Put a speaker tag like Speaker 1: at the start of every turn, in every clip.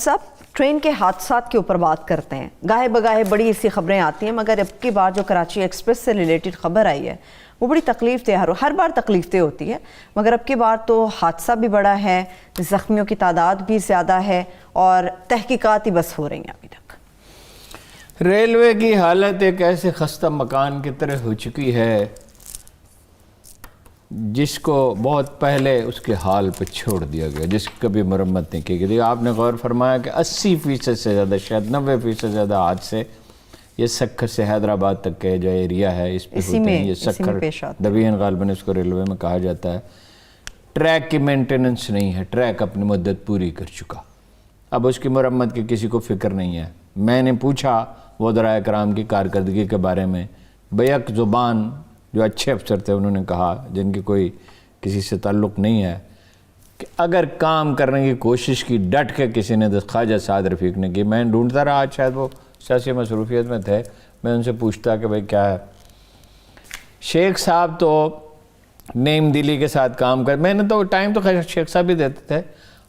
Speaker 1: صاحب ٹرین کے حادثات کے اوپر بات کرتے ہیں. گاہے بگاہے بڑی ایسی خبریں آتی ہیں، مگر اب کی بار جو کراچی ایکسپریس سے ریلیٹڈ خبر آئی ہے وہ بڑی تکلیف دہ، ہر بار تکلیف دہ ہوتی ہے، مگر اب کی بار تو حادثہ بھی بڑا ہے، زخمیوں کی تعداد بھی زیادہ ہے اور تحقیقات ہی بس ہو رہی ہیں ابھی تک.
Speaker 2: ریلوے کی حالت ایک ایسے خستہ مکان کی طرح ہو چکی ہے جس کو بہت پہلے اس کے حال پہ چھوڑ دیا گیا، جس کی کبھی مرمت نہیں کی گئی. آپ نے غور فرمایا کہ 80% سے زیادہ، شاید 90% سے زیادہ حادثے یہ سکھر سے حیدرآباد تک کے جو ایریا ہے اس پہ ہوتے ہیں. یہ سکھر ڈویژن غالباً اس کو ریلوے میں کہا جاتا ہے. ٹریک کی مینٹیننس نہیں ہے، ٹریک اپنی مدت پوری کر چکا، اب اس کی مرمت کی کسی کو فکر نہیں ہے. میں نے پوچھا وزرائے کرام کی کارکردگی کے بارے میں، بیک زبان جو اچھے افسر تھے انہوں نے کہا، جن کی کوئی کسی سے تعلق نہیں ہے، کہ اگر کام کرنے کی کوشش کی ڈٹ کے کسی نے، خواجہ سعد رفیق نے کی. میں ڈھونڈتا رہا، شاید وہ سیاسی مصروفیت میں تھے، میں ان سے پوچھتا کہ بھئی کیا ہے. شیخ صاحب تو نیم دلی کے ساتھ کام کر، میں نے تو ٹائم تو خیر شیخ صاحب بھی دیتے تھے،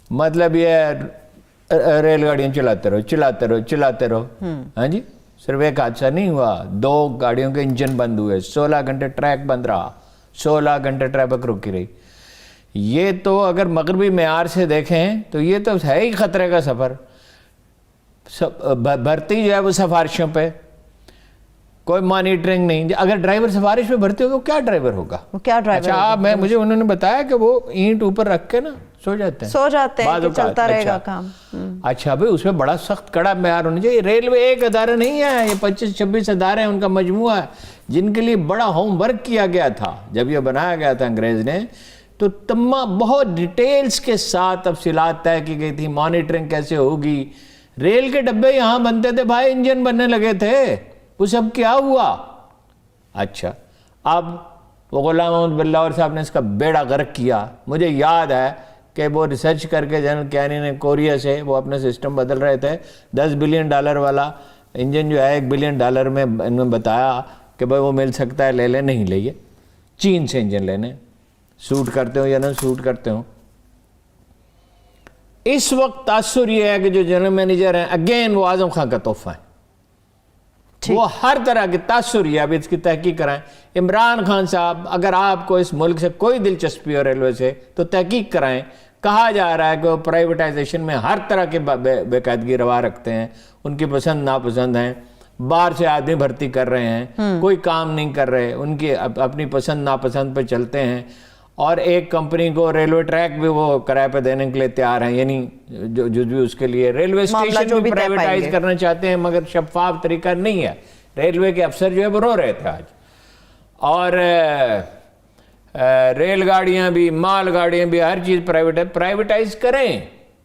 Speaker 2: مطلب یہ ریل گاڑیاں چلاتے رہو. ہاں جی، صرف ایک حادثہ نہیں ہوا، 2 گاڑیوں کے انجن بند ہوئے، 16 گھنٹے ٹریک بند رہا، 16 گھنٹے ٹریفک رکی رہی. یہ تو اگر مغربی معیار سے دیکھیں تو یہ تو ہے ہی خطرے کا سفر. بھرتی جو ہے وہ سفارشوں پہ، کوئی مانیٹرنگ نہیں. اگر ڈرائیور سفارش پہ بھرتی ہوگا وہ کیا ڈرائیور ہوگا؟ اچھا مجھے انہوں نے بتایا کہ وہ اینٹ اوپر رکھ کے نا سو جاتے ہیں کہ
Speaker 1: چلتا رہے گا کام.
Speaker 2: اچھا بھئی اس میں بڑا سخت کڑا معیار ہونا چاہیے. ریلوے ایک ادارہ نہیں ہے، یہ 25-26 ادارے ہیں، ان کا مجموعہ ہے جن کے لیے بڑا ہوم ورک کیا گیا تھا. جب یہ بنایا گیا تھا انگریز نے تو تمام بہت ڈیٹیلز کے ساتھ تفصیلات طے کی گئی تھی، مانیٹرنگ کیسے ہوگی. ریل کے ڈبے یہاں بنتے تھے بھائی، انجن بننے لگے تھے، وہ سب کیا ہوا؟ اچھا اب وہ غلام محمد بلاور صاحب نے اس کا بیڑا غرق کیا. مجھے یاد ہے کہ وہ ریسرچ کر کے جنرل کیانی نے کوریا سے وہ اپنا سسٹم بدل رہے تھے. $10 بلین والا انجن جو ہے $1 بلین میں ان میں بتایا کہ بھائی وہ مل سکتا ہے، لے لیں. نہیں لئے، چین سے انجن لینے، سوٹ کرتے ہوں یا نہ سوٹ کرتے ہوں. اس وقت تاثر یہ ہے کہ جو جنرل مینیجر ہیں اگین وہ اعظم خان کا تحفہ ہے. وہ ہر طرح کی تاثر یہ، اب اس کی تحقیق کرائیں. عمران خان صاحب اگر آپ کو اس ملک سے کوئی دلچسپی ہو ریلوے سے تو تحقیق کرائیں. کہا جا رہا ہے کہ وہ پرائیویٹائزیشن میں ہر طرح کے بے قاعدگی روا رکھتے ہیں، ان کی پسند ناپسند ہیں. باہر سے آدمی بھرتی کر رہے ہیں، کوئی کام نہیں کر رہے، ان کی اپنی پسند ناپسند پہ چلتے ہیں. اور ایک کمپنی کو ریلوے ٹریک بھی وہ کرائے پہ دینے کے لیے تیار ہیں، یعنی جو بھی اس کے لیے ریلوے اسٹیشن بھی پرائیویٹائز کرنا چاہتے ہیں، مگر شفاف طریقہ نہیں ہے. ریلوے کے افسر جو ہے وہ رو رہے تھے آج. اور ریل گاڑیاں بھی، مال گاڑیاں بھی، ہر چیز پرائیویٹائز کریں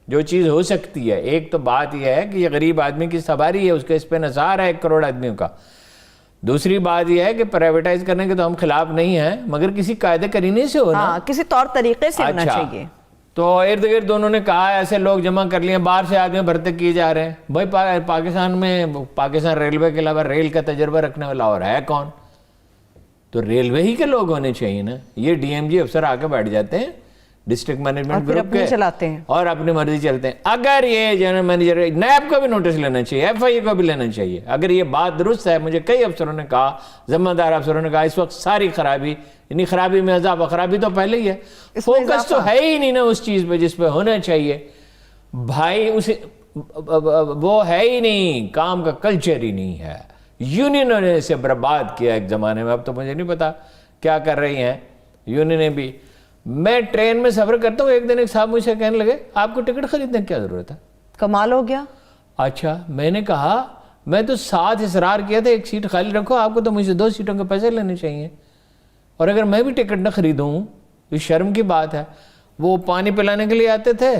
Speaker 2: جو چیز ہو سکتی ہے. ایک تو بات یہ ہے کہ یہ غریب آدمی کی سواری ہے، اس کے اس پہ نثار ہے 1 کروڑ آدمیوں کا. دوسری بات یہ ہے کہ پرائیویٹائز کرنے کے تو ہم خلاف نہیں ہیں، مگر کسی قاعدے کرینے سے ہونا،
Speaker 1: کسی طور طریقے سے ہونا چاہیے.
Speaker 2: تو ارد گرد انہوں نے کہا ایسے لوگ جمع کر لیے، باہر سے آدمی بھرتے کیے جا رہے ہیں. بھائی پاکستان میں پاکستان ریلوے کے علاوہ ریل کا تجربہ رکھنے والا اور ہے کون؟ تو ریلوے ہی کے لوگ ہونے چاہیے نا. یہ ڈی ایم جی افسر آ کے بیٹھ جاتے ہیں ڈسٹرکٹ مینجمنٹ گروپ کے
Speaker 1: چلاتے ہیں
Speaker 2: اور اپنی مرضی چلتے ہیں. اگر یہ جنرل مینیجر نیب کو بھی نوٹس لینا چاہیے، ایف آئی اے کو بھی لینا چاہیے. اگر یہ بات درست ہے، مجھے کئی افسروں نے کہا، ذمہ دار افسروں نے کہا، اس وقت ساری خرابی، یعنی خرابی میں اضافہ، خرابی تو پہلے ہی ہے، فوکس تو ہے ہی نہیں نا اس چیز پہ جس پہ ہونا چاہیے. بھائی اسے وہ ہے ہی نہیں، کام کا کلچر ہی نہیں ہے. یونینوں نے اسے برباد کیا ایک زمانے میں. اب تو مجھے نہیں پتا کیا کر رہی ہیں یونینیں بھی. میں ٹرین میں سفر کرتا ہوں، ایک دن ایک صاحب مجھ سے کہنے لگے آپ کو ٹکٹ خریدنے کی کیا ضرورت ہے؟
Speaker 1: کمال ہو گیا.
Speaker 2: اچھا میں نے کہا میں تو ساتھ اصرار کیا تھا 1 سیٹ خالی رکھو، آپ کو تو مجھ سے 2 سیٹوں کے پیسے لینے چاہیے. اور اگر میں بھی ٹکٹ نہ خریدوں تو شرم کی بات ہے. وہ پانی پلانے کے لیے آتے تھے،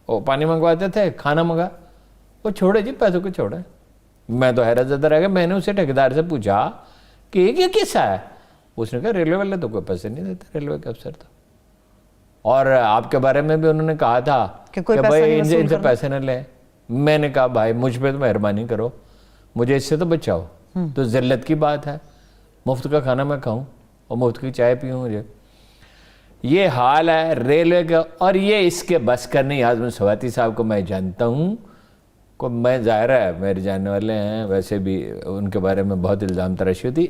Speaker 2: وہ پانی منگواتے تھے، کھانا منگا، وہ چھوڑے جی پیسوں کو چھوڑے. میں تو حیرت زدہ رہ گیا. میں نے اسے ٹھیکیدار سے پوچھا کہ یہ کیسا ہے؟ اس نے کہا ریلوے والے تو کوئی پیسے نہیں دیتے، ریلوے کے افسر تو. اور آپ کے بارے میں بھی انہوں نے کہا تھا کہ بھائی ان سے پیسے نہ لیں. میں نے کہا بھائی مجھ پہ تو مہربانی کرو، مجھے اس سے تو بچاؤ. تو ذلت کی بات ہے، مفت کا کھانا میں کھاؤں اور مفت کی چائے پیوں. مجھے یہ حال ہے ریلوے کا. اور یہ اس کے بس کا نہیں. اعظم سواتی صاحب کو میں جانتا ہوں، میں ظاہر ہے میرے جاننے والے ہیں، ویسے بھی ان کے بارے میں بہت الزام تراشی ہوتی،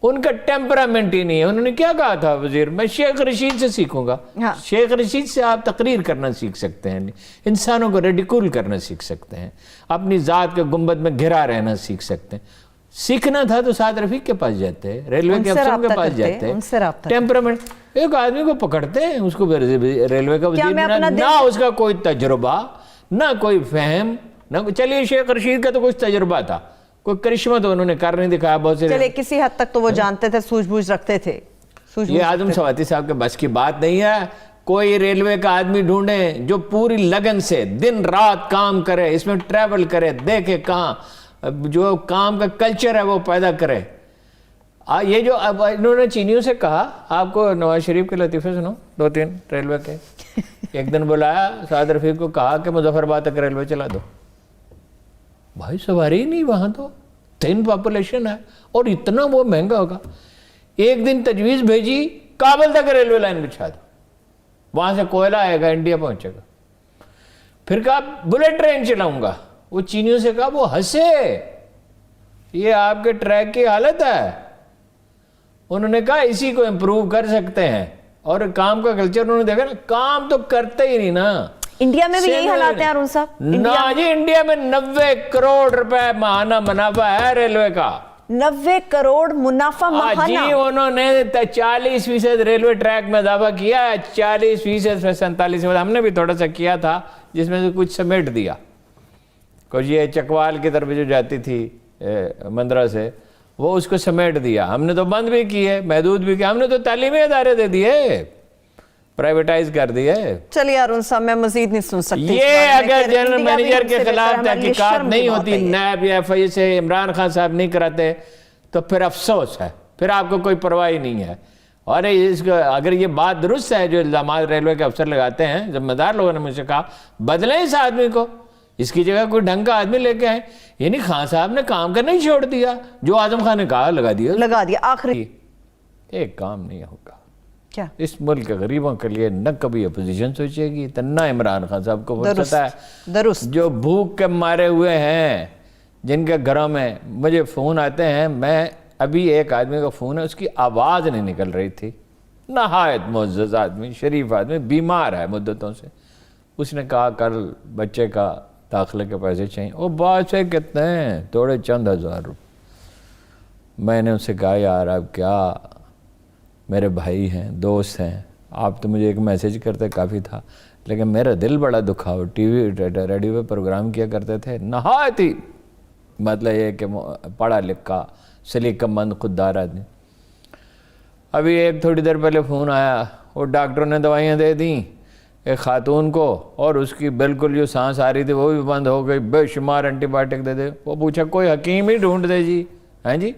Speaker 2: ان کا ٹیمپرامنٹ ہی نہیں ہے. انہوں نے کیا کہا تھا وزیر، میں شیخ رشید سے سیکھوں گا. شیخ رشید سے آپ تقریر کرنا سیکھ سکتے ہیں، انسانوں کو ریڈیکول کرنا سیکھ سکتے ہیں، اپنی ذات کے گنبد میں گھرا رہنا سیکھ سکتے ہیں. سیکھنا تھا تو سعد رفیق کے پاس جاتے، ریلوے کے افسروں کے پاس جاتے. ٹیمپرامنٹ ایک آدمی کو پکڑتے ہیں، اس کو ریلوے کا وزیر نہ اس کا کوئی تجربہ نہ کوئی فہم نہ. چلیے شیخ رشید کا تو کچھ تجربہ تھا، کوئی کرشمہ تو انہوں نے کر نہیں دکھایا. بہت سے
Speaker 1: چلے کسی حد تک تو وہ جانتے تھے، سوجھ بوجھ رکھتے تھے.
Speaker 2: یہ اعظم سواتی صاحب کے بس کی بات نہیں ہے. کوئی ریلوے کا آدمی ڈھونڈے جو پوری لگن سے دن رات کام کرے، اس میں ٹریول کرے، دیکھے کہاں جو کام کا کلچر ہے وہ پیدا کرے. یہ جو اب انہوں نے چینیوں سے کہا، آپ کو نواز شریف کے لطیفے سنو 2-3 ریلوے کے. ایک دن بلایا سعد رفیق کو، کہا کہ مظفر آباد تک ریلوے چلا دو. بھائی سواری ہی نہیں وہاں، تو 3 پاپولیشن ہے اور اتنا وہ مہنگا ہوگا. ایک دن تجویز بھیجی، کابل تک ریلوے لائن بچھا دو، وہاں سے کوئلہ آئے گا، انڈیا پہنچے گا. پھر کہا بلٹ ٹرین چلاؤں گا. وہ چینیوں سے کہا، وہ ہنسے، یہ آپ کے ٹریک کی حالت ہے. انہوں نے کہا اسی کو امپروو کر سکتے ہیں. اور کام کا کلچر انہوں نے دیکھا نا، کام تو کرتے ہی نہیں نا.
Speaker 1: انڈیا میں بھی یہی حالات ہیں ارون صاحب.
Speaker 2: نا جی، انڈیا میں 90 کروڑ روپے ماہانہ منافع ہے ریلوے کا.
Speaker 1: 90 کروڑ منافع ماہانہ.
Speaker 2: جی انہوں نے 40% ریلوے ٹریک میں اضافہ کیا ہے، 40% میں 47%. ہم نے بھی تھوڑا سا کیا تھا جس میں سے کچھ سمیٹ دیا. کچھ یہ چکوال کی طرف جو جاتی تھی مندرہ سے، وہ اس کو سمیٹ دیا. ہم نے تو بند بھی کی ہے، محدود بھی کیا. ہم نے تو تعلیمی ادارے دے دیے، پرائیویٹائز کر دیے.
Speaker 1: چلیے ارون صاحب میں مزید نہیں سن سکتی.
Speaker 2: یہ اگر جنرل مینیجر کے خلاف تحقیقات نہیں ہوتی، نیب یا ایف آئی سے عمران خان صاحب نہیں کراتے، تو پھر افسوس ہے، پھر آپ کو کوئی پرواہ نہیں ہے. اور اگر یہ بات درست ہے جو الزامات ریلوے کے افسر لگاتے ہیں، ذمہ دار لوگوں نے مجھ سے کہا بدلیں اس آدمی کو، اس کی جگہ کوئی ڈھنگ کا آدمی لے کے آئیں. یعنی خان صاحب نے کام کرنا ہی چھوڑ دیا، جو اعظم خان نے کہا لگا دیا.
Speaker 1: آخری
Speaker 2: ایک کام نہیں ہوگا.
Speaker 1: کیا
Speaker 2: اس ملک کے غریبوں کے لیے نہ کبھی اپوزیشن سوچے گی، نہ عمران خان صاحب کو فرصت ہے.
Speaker 1: درست
Speaker 2: جو بھوک کے مارے ہوئے ہیں، جن کے گھروں میں مجھے فون آتے ہیں، میں ابھی ایک آدمی کا فون ہے، اس کی آواز نہیں نکل رہی تھی، نہایت معزز آدمی، شریف آدمی، بیمار ہے مدتوں سے. اس نے کہا کل بچے کا داخلے کے پیسے چاہیے. وہ بات سے کتنے ہیں، تھوڑے چند ہزار روپے. میں نے ان سے کہا یار آپ کیا، میرے بھائی ہیں، دوست ہیں، آپ تو مجھے ایک میسیج کرتے کافی تھا، لیکن میرا دل بڑا دکھا. وہ ٹی وی ریڈیو پہ پروگرام کیا کرتے تھے، نہایت ہی مطلب یہ کہ پڑھا لکھا سلیقہ مند خوددار آدمی. ابھی ایک تھوڑی دیر پہلے فون آیا، وہ ڈاکٹروں نے دوائیاں دے دیں ایک خاتون کو، اور اس کی بالکل جو سانس آ رہی تھی وہ بھی بند ہو گئی، بے شمار اینٹی بائیوٹک دے دے. وہ پوچھا کوئی حکیم ہی ڈھونڈ دے جی. ہیں جی،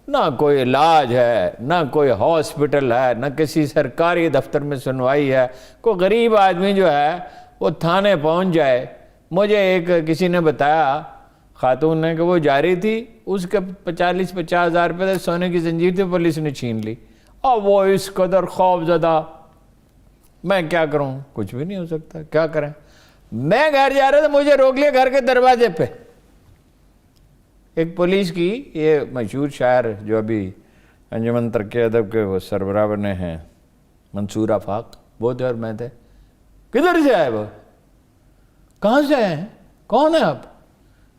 Speaker 2: نہ کوئی علاج ہے، نہ کوئی ہاسپٹل ہے، نہ کسی سرکاری دفتر میں سنوائی ہے. کوئی غریب آدمی جو ہے وہ تھانے پہنچ جائے. مجھے ایک کسی نے بتایا، خاتون نے، کہ وہ جا رہی تھی، اس کے 40-50 ہزار روپے سونے کی زنجیر تھی، پولیس نے چھین لی. اور وہ اس قدر خوف زدہ. میں کیا کروں، کچھ بھی نہیں ہو سکتا، کیا کریں. میں گھر جا رہا تھا، مجھے روک لیا گھر کے دروازے پہ. ایک پولیس کی، یہ مشہور شاعر جو ابھی انجمن ترک ادب کے وہ سربراہ بنے ہیں، منصور آفاق، وہ تھے اور میں تھے. کدھر سے آئے وہ، کہاں سے آئے ہیں، کون ہیں آپ؟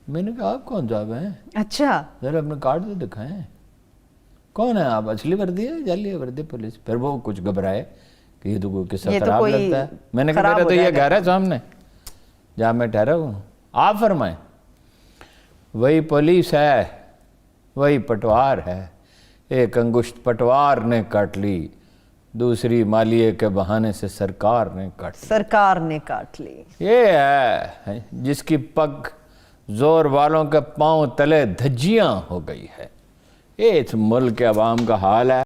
Speaker 2: میں نے کہا آپ کون صاحب ہیں؟
Speaker 1: اچھا
Speaker 2: ذرا اپنے کارڈ تو دکھائیں، کون ہیں آپ، اصلی وردی ہے جعلی وردی پولیس؟ پھر وہ کچھ گھبرائے کہ یہ تو کوئی قصہ خراب لگتا ہے. میں نے کہا میرا تو یہ گھر ہے سامنے جہاں میں ٹھہرا ہوں، آپ فرمائیں. وہی پولیس ہے، وہی پٹوار ہے. ایک انگشت پٹوار نے کاٹ لی، دوسری مالیے کے بہانے سے سرکار نے کاٹ لی. یہ ہے جس کی پگ زور والوں کے پاؤں تلے دھجیاں ہو گئی ہے. یہ اس ملک کے عوام کا حال ہے.